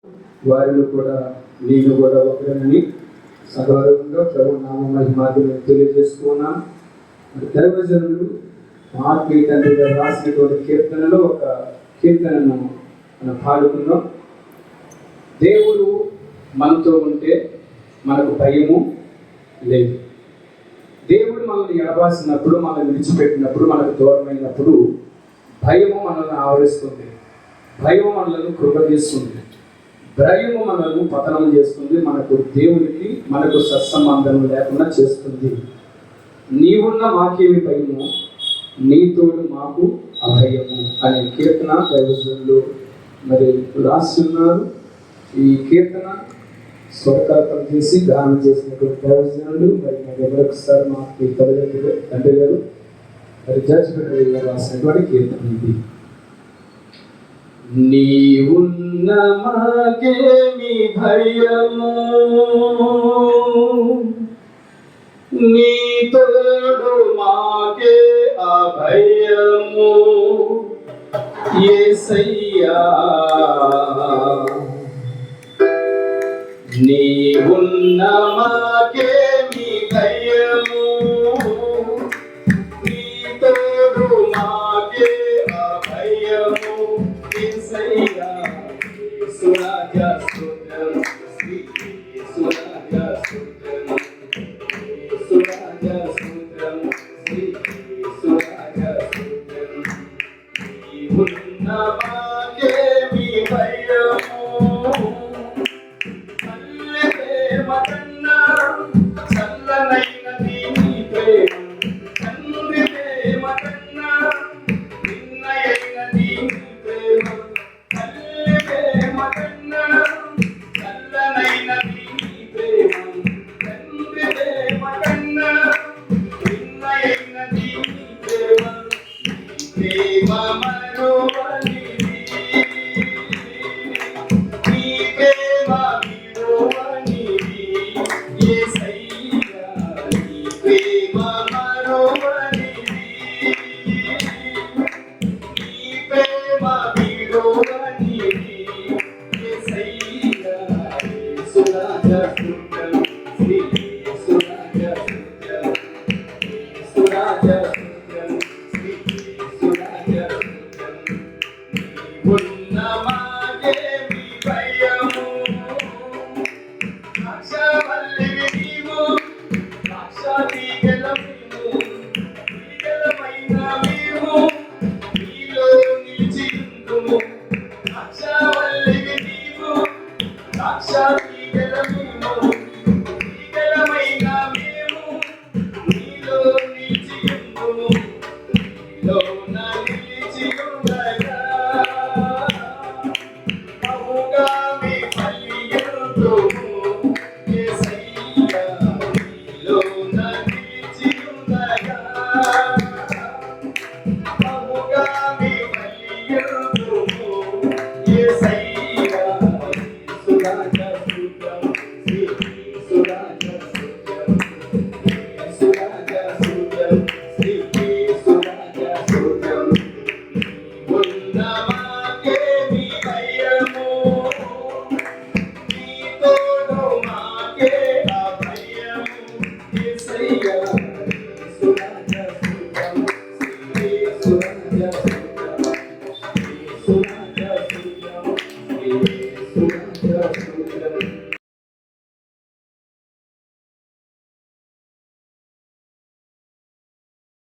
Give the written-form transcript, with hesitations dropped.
వారిలో కూడా నేను కూడా ఒకరిని సగౌరవంగా ప్రభు నామ మహిమాన్ని తెలియజేస్తున్నాను. దైవజనులు మార్పి తండ్రి గారు రాసినటువంటి కీర్తనలో ఒక కీర్తనను మనం పాడుకుందాం. దేవుడు మనతో ఉంటే మనకు భయము లేదు. దేవుడు మనల్ని ఎడబాసినప్పుడు, మనల్ని విడిచిపెట్టినప్పుడు, మనకు దూరమైనప్పుడు భయము మనల్ని ఆవరిస్తుంది, భయము మనల్ని కృపగిస్తుంది, భయము మనల్ని పతనం చేస్తుంది, మనకు దేవునికి మనకు సత్సంబంధం లేకుండా చేస్తుంది. నీవున్న మాకేమి భయము, నీతోడు మాకు అభయము అనే కీర్తన దైవజనులు మరి రాస్తున్నారు. ఈ కీర్తన స్వరకల్పన చేసి గానం చేసినటువంటి దైవజనులు మరి ఎవరొకసారి మాకు తండ్రి గారు మరి జడ్జిమెంట్ గారు రాసినటువంటి కీర్తన ఇది. నీవున్న మాకేమి భయము, నీతోడు మాకే అభయము, యేసయ్యా నీవున్న మాకేమి భయము, నీతోడు మాకే అభయము, యేసయ్యా యేసురాజా స్తుతం, శ్రీ యేసురాజా స్తుతం, యేసురాజా స్తుతం, శ్రీ యేసురాజా స్తుతం. నీవున్న మాకేమి భయము, చల్లనైనది నీ ప్రేమ, తండ్రి ప్రేమ కన్నా నిన్నయైనది నీ ప్రేమ, తల్లి ప్రేమ కన్నా చల్లనైనది నీ ప్రేమ, తండ్రి ప్రేమ కన్నా నిన్నయైనది నీ ప్రేమ, నీ ప్రేమ మరువనిది, నీ ప్రేమ విడువనిది, యేసయ్యా నీ ప్రేమ మరువనిది, నీ ప్రేమ విడువనిది, యేసయ్యా యేసురాజా స్తుతం, శ్రీ యేసురాజా స్తుతం, యేసురాజా స్తుతం, శ్రీ యేసురాజా స్తుతం. నీవున్న మాకేమి భయము, ద్రాక్షవల్లివి నీవు, ద్రాక్షతీగెల మేము, తీగెలమైన మేము నీలో నిలిచియుందుము. ద్రాక్షవల్లివి నీవు, ద్రాక్షతీగెల మేము, తీగెలమైన మేము నీలో నిలిచియుందుము. నీలోన నిలిచియుండగా బహుగా మీ ఫలింతుము, యేసయ్యా నీలోన నిలిచియుండగా బహుగా మీ ఫలింతుము, యేసయ్యా యేసురాజా స్తుతం, శ్రీ యేసురాజా స్తుతం, యేసురాజా స్తుతం, శ్రీ యేసురాజా స్తుతం. నీవున్న మాకేమి భయము, నీతోడు మాకే అభయము, యేసయ్యా యేసురాజా స్తుతం, శ్రీ యేసురాజా స్తుతం, యేసురాజా స్తుతం, శ్రీ యేసురాజా స్తుతం.